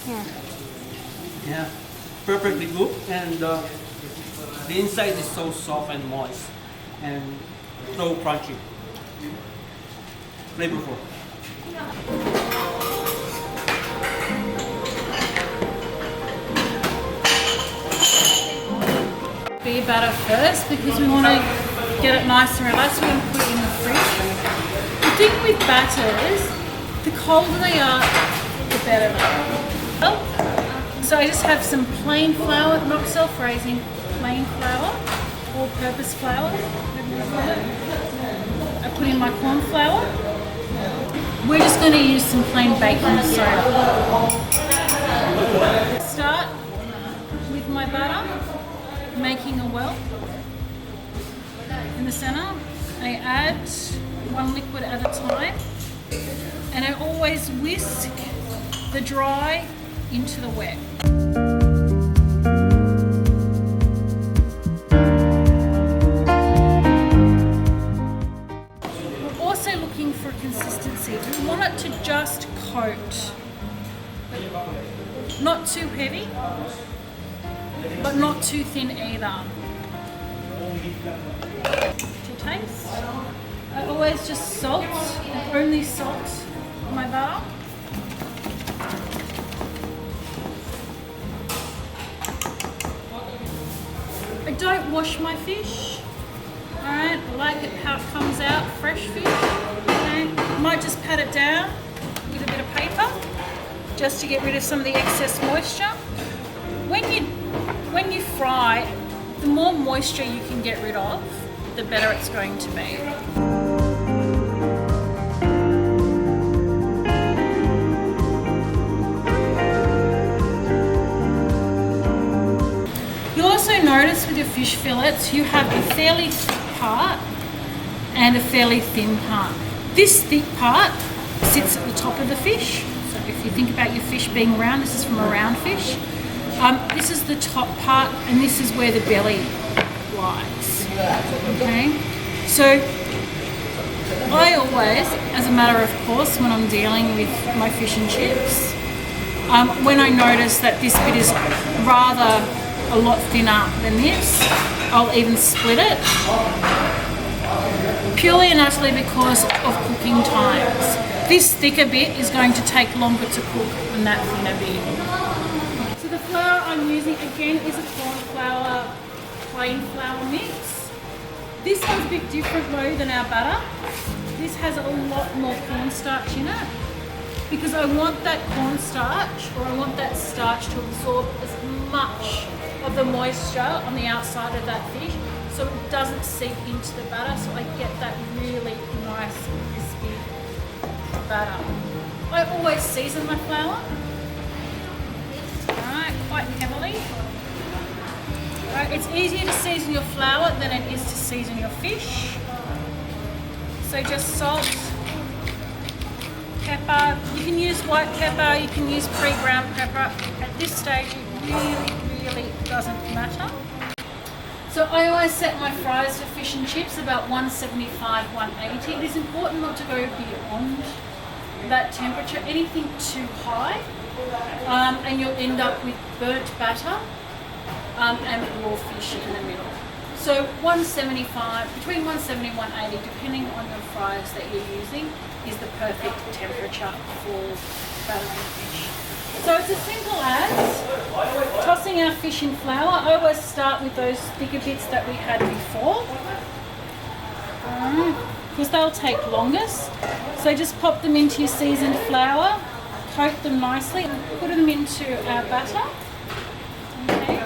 Yeah, perfectly cooked, and the inside is so soft and moist and so crunchy, flavorful. Beer batter first because we want to get it nice and relaxed. We're going to put it in the fridge. The thing with batters, the colder they are, the better they are. So I just have some plain flour, not self-raising, plain flour, all-purpose flour. I put in my corn flour. We're just going to use some plain baking soda. Start with my butter, making a well in the center. I add one liquid at a time, and I always whisk the dry into the wet. We're also looking for consistency. We want it to just coat, not too heavy, but not too thin either. To taste, I always just salt, and only salt my butter. I don't wash my fish. Alright, I like it how it comes out, fresh fish. Okay. Might just pat it down with a bit of paper just to get rid of some of the excess moisture. When you fry, the more moisture you can get rid of, the better it's going to be. You'll also notice with your fish fillets, you have a fairly thick part and a fairly thin part. This thick part sits at the top of the fish. So if you think about your fish being round, this is from a round fish. This is the top part, and this is where the belly lies. Okay, so I always, as a matter of course, when I'm dealing with my fish and chips, when I notice that this bit is rather a lot thinner than this, I'll even split it, purely and utterly because of cooking times. This thicker bit is going to take longer to cook than that thinner bit. So the flour I'm using again is a corn flour, plain flour mix. This one's a bit different though than our batter. This has a lot more cornstarch in it because I want that cornstarch, or I want that starch to absorb as much of the moisture on the outside of that fish so it doesn't seep into the batter, so I get that really nice crispy batter. I always season my flour, alright, quite heavily. Alright, it's easier to season your flour than it is to season your fish. So just salt, pepper, you can use white pepper, you can use pre-ground pepper. At this stage it really doesn't matter. So I always set my fries for fish and chips about 175, 180. It is important not to go beyond that temperature. Anything too high and you'll end up with burnt batter and raw fish in the middle. So 175, between 170 and 180, depending on your fries that you're using, is the perfect temperature for battering fish. So it's as simple as tossing our fish in flour. I always start with those thicker bits that we had before, because they'll take longest. So just pop them into your seasoned flour, coat them nicely, and put them into our batter. Okay.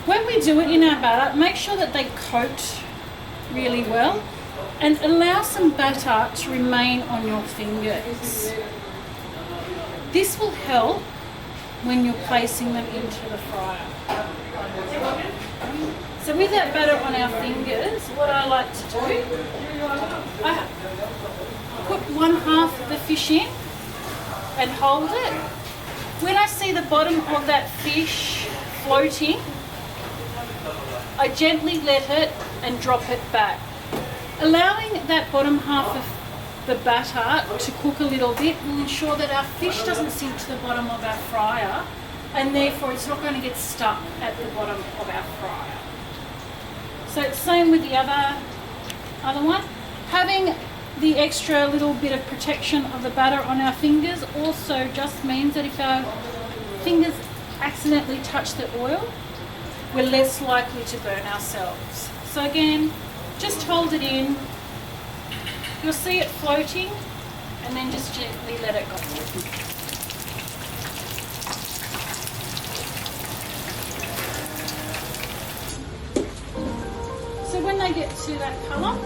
When we do it in our batter, make sure that they coat really well and allow some batter to remain on your fingers. This will help when you're placing them into the fryer. So with that batter on our fingers, what I like to do, I put one half of the fish in and hold it. When I see the bottom of that fish floating, I gently let it and drop it back. Allowing that bottom half of the batter to cook a little bit will ensure that our fish doesn't sink to the bottom of our fryer, and therefore it's not going to get stuck at the bottom of our fryer. So same with the other one. Having the extra little bit of protection of the batter on our fingers also just means that if our fingers accidentally touch the oil, we're less likely to burn ourselves. So again, just hold it in. You'll see it floating, and then just gently let it go. So when they get to that colour,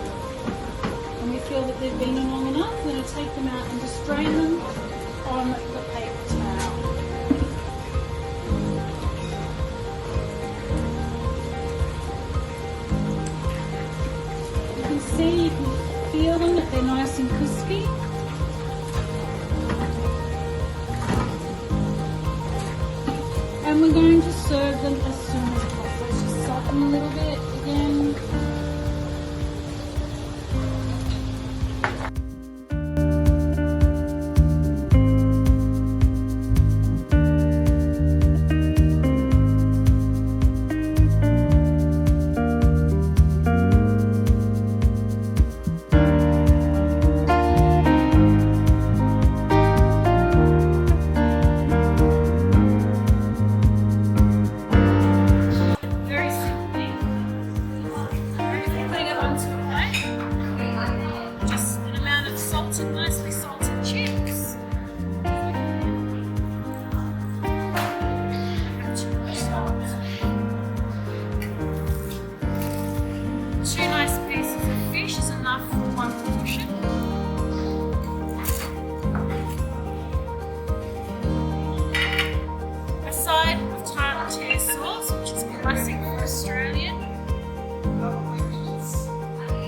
and we feel that they've been in long enough, we're going to take them out and just drain them on the paper towel. You can see, you can feel them, that they're nice and crispy. And we're going to serve them as soon as possible. Let's just salt them a little bit again.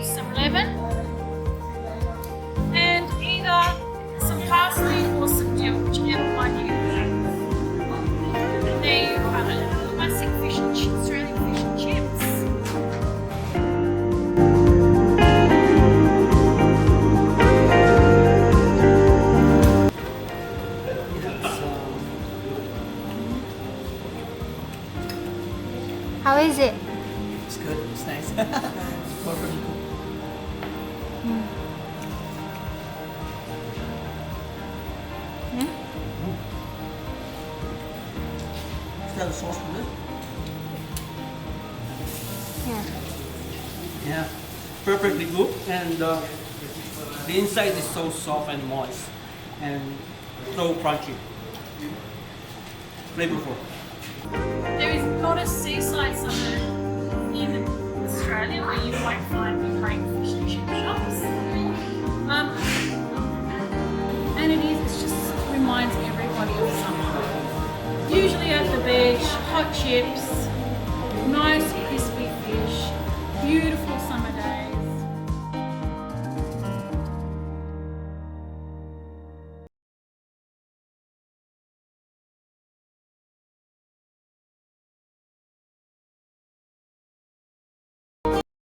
Some lemon, and either some parsley or some dill, whichever one you have. And there you have it, classic fish and chips, Australian fish and chips. How is it? It's good. It's nice. Perfectly cooked. Is that a sauce for this? Yeah. Yeah, perfectly cooked, and the inside is so soft and moist, and so crunchy, flavorful. There is not a seaside suburb in Australia where you won't find great fish and chip shops. And it just reminds everybody of summer. Usually at the beach, hot chips,